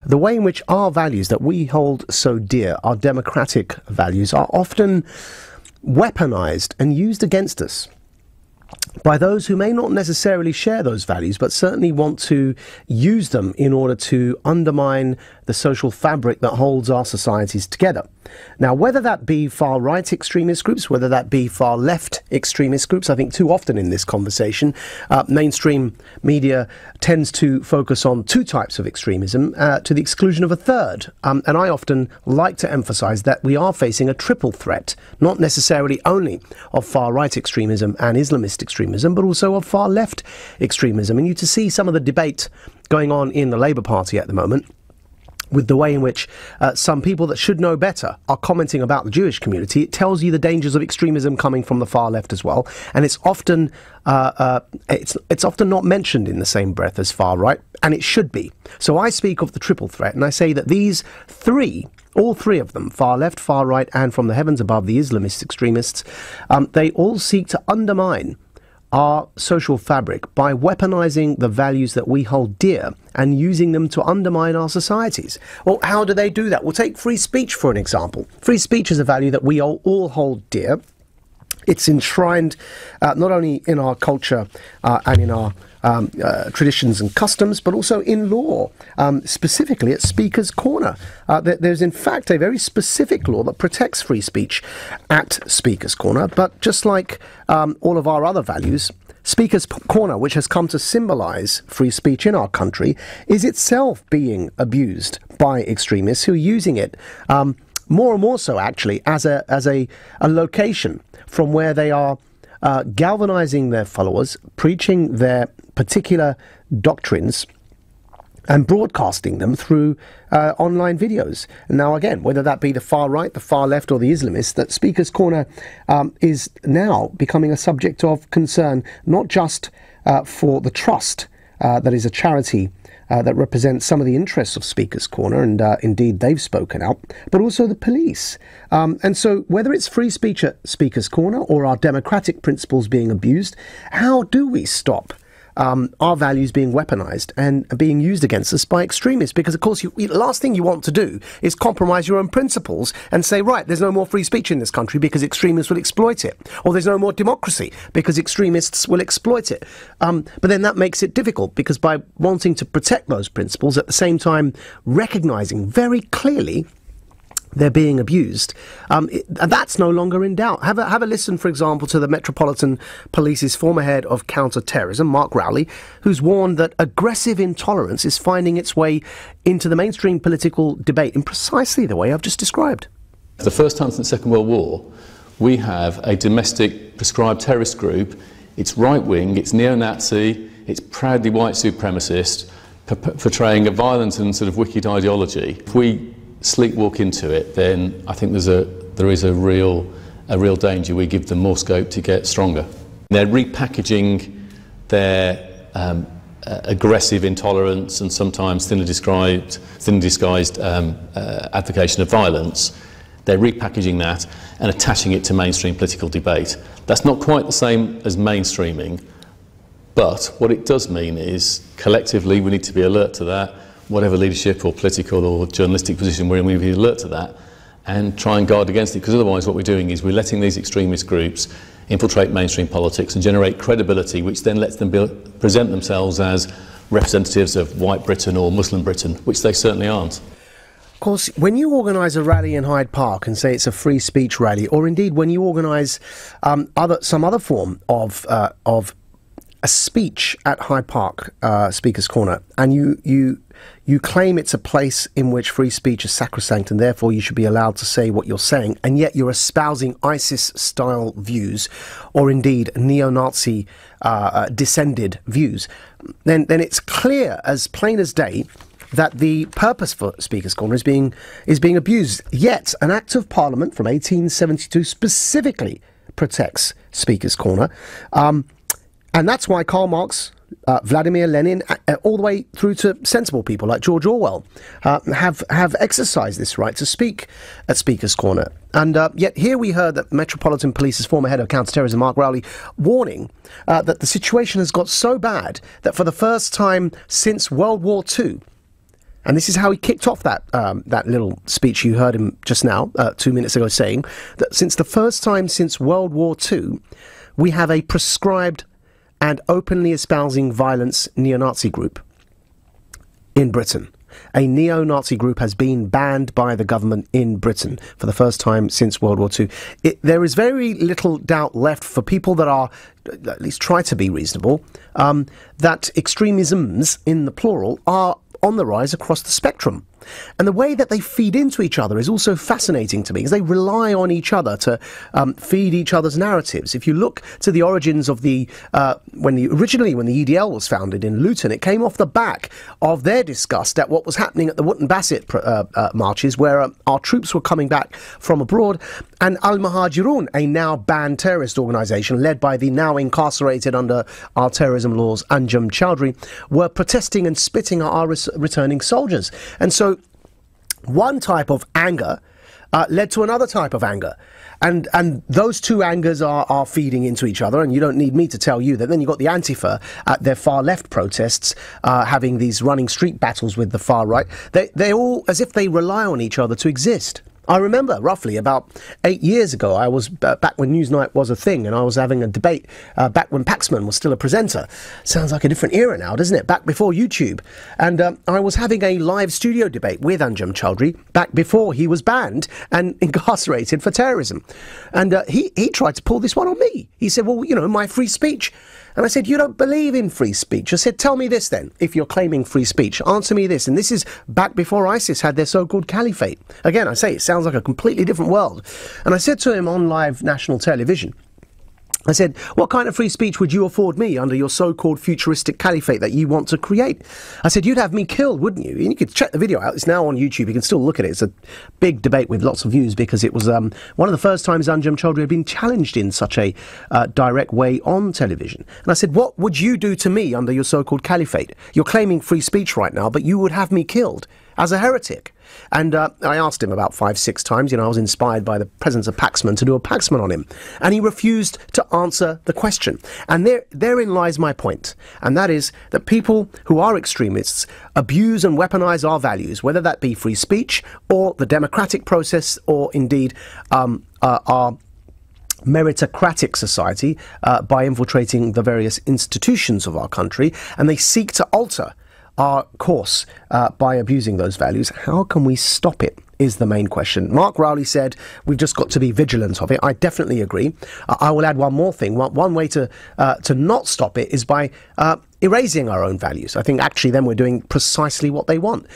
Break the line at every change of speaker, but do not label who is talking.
the way in which our values that we hold so dear, our democratic values, are often weaponized and used against us by those who may not necessarily share those values, but certainly want to use them in order to undermine the social fabric that holds our societies together. Now, whether that be far-right extremist groups, whether that be far-left extremist groups, I think too often in this conversation, mainstream media tends to focus on two types of extremism to the exclusion of a third. And I often like to emphasize that we are facing a triple threat, not necessarily only of far-right extremism and Islamist extremism, but also of far-left extremism. And you to see some of the debate going on in the Labour Party at the moment, with the way in which some people that should know better are commenting about the Jewish community, it tells you the dangers of extremism coming from the far left as well. And it's often it's often not mentioned in the same breath as far right, and it should be. So I speak of the triple threat, and I say that these three, all three of them, far left, far right, and from the heavens above, the Islamist extremists, they all seek to undermine our social fabric by weaponizing the values that we hold dear and using them to undermine our societies. Well, how do they do that? We'll take free speech for an example. Free speech is a value that we all hold dear. It's enshrined not only in our culture and in our traditions and customs, but also in law, specifically at Speaker's Corner. There's in fact a very specific law that protects free speech at Speaker's Corner, but just like all of our other values, Speaker's Corner, which has come to symbolise free speech in our country, is itself being abused by extremists who are using it more and more so actually as a location from where they are galvanising their followers, preaching their particular doctrines and broadcasting them through online videos. Now again, whether that be the far right, the far left or the Islamists, that Speaker's Corner is now becoming a subject of concern, not just for the Trust, that is a charity that represents some of the interests of Speaker's Corner, and indeed they've spoken out, but also the police. And so whether it's free speech at Speaker's Corner or our democratic principles being abused, how do we stop our values being weaponized and being used against us by extremists? Because, of course, the last thing you want to do is compromise your own principles and say, right, there's no more free speech in this country because extremists will exploit it. Or there's no more democracy because extremists will exploit it. But then that makes it difficult, because by wanting to protect those principles, at the same time recognizing very clearly they're being abused, that's no longer in doubt. Have a listen, for example, to the Metropolitan Police's former head of counter-terrorism, Mark Rowley, who's warned that aggressive intolerance is finding its way into the mainstream political debate in precisely the way I've just described.
For the first time since the Second World War, we have a domestic prescribed terrorist group. It's right-wing, it's neo-Nazi, it's proudly white supremacist, portraying a violent and sort of wicked ideology. If we sleepwalk into it, then I think there is a real danger we give them more scope to get stronger. They're repackaging their aggressive intolerance and sometimes thinly disguised advocation of violence. They're repackaging that and attaching it to mainstream political debate. That's not quite the same as mainstreaming, but what it does mean is collectively we need to be alert to that. Whatever leadership or political or journalistic position we're in, we be alert to that and try and guard against it, because otherwise what we're doing is we're letting these extremist groups infiltrate mainstream politics and generate credibility, which then lets them present themselves as representatives of white Britain or Muslim Britain, which they certainly aren't.
Of course, when you organise a rally in Hyde Park and say it's a free speech rally, or indeed when you organise some other form of a speech at Hyde Park, Speaker's Corner, and you claim it's a place in which free speech is sacrosanct and therefore you should be allowed to say what you're saying, and yet you're espousing ISIS-style views or indeed neo-Nazi descended views, then it's clear as plain as day that the purpose for Speaker's Corner is being abused. Yet an Act of Parliament from 1872 specifically protects Speaker's Corner, and that's why Karl Marx, Vladimir Lenin, all the way through to sensible people like George Orwell have exercised this right to speak at Speaker's Corner. And yet here we heard that Metropolitan Police's former head of counter-terrorism, Mark Rowley, warning that the situation has got so bad that for the first time since World War II, And this is how he kicked off that little speech you heard him just now, 2 minutes ago, saying that since the first time since World War II, we have a prescribed and openly espousing violence neo-Nazi group in Britain. A neo-Nazi group has been banned by the government in Britain for the first time since World War II. There is very little doubt left for people that are, at least try to be reasonable, that extremisms, in the plural, are on the rise across the spectrum. And the way that they feed into each other is also fascinating to me, because they rely on each other to feed each other's narratives. If you look to the origins of originally when the EDL was founded in Luton, it came off the back of their disgust at what was happening at the Wootton Bassett marches, where our troops were coming back from abroad, and Al Muhajirun, a now banned terrorist organisation led by the now incarcerated under our terrorism laws Anjem Choudary, were protesting and spitting at our returning soldiers. And so one type of anger led to another type of anger. And those two angers are feeding into each other, and you don't need me to tell you that. Then you've got the Antifa at their far left protests, having these running street battles with the far right. They're all as if they rely on each other to exist. I remember roughly about 8 years ago, I was back when Newsnight was a thing, and I was having a debate back when Paxman was still a presenter. Sounds like a different era now, doesn't it? Back before YouTube. And I was having a live studio debate with Anjem Choudary back before he was banned and incarcerated for terrorism. And he tried to pull this one on me. He said, well, you know, my free speech. And I said, you don't believe in free speech. I said, tell me this then, if you're claiming free speech. Answer me this. And this is back before ISIS had their so-called caliphate. Again, I say it sounds like a completely different world. And I said to him on live national television, I said, what kind of free speech would you afford me under your so-called futuristic caliphate that you want to create? I said, you'd have me killed, wouldn't you? And you could check the video out. It's now on YouTube. You can still look at it. It's a big debate with lots of views, because it was one of the first times Anjem Choudary had been challenged in such a direct way on television. And I said, what would you do to me under your so-called caliphate? You're claiming free speech right now, but you would have me killed as a heretic. And I asked him about 5-6 times. You know, I was inspired by the presence of Paxman to do a Paxman on him. And he refused to answer the question. And therein lies my point. And that is that people who are extremists abuse and weaponize our values, whether that be free speech or the democratic process, or indeed our meritocratic society, by infiltrating the various institutions of our country. And they seek to alter our course by abusing those values. How can we stop it is the main question. Mark Rowley said we've just got to be vigilant of it. I definitely agree. I will add one more thing. One way to not stop it is by erasing our own values. I think actually then we're doing precisely what they want.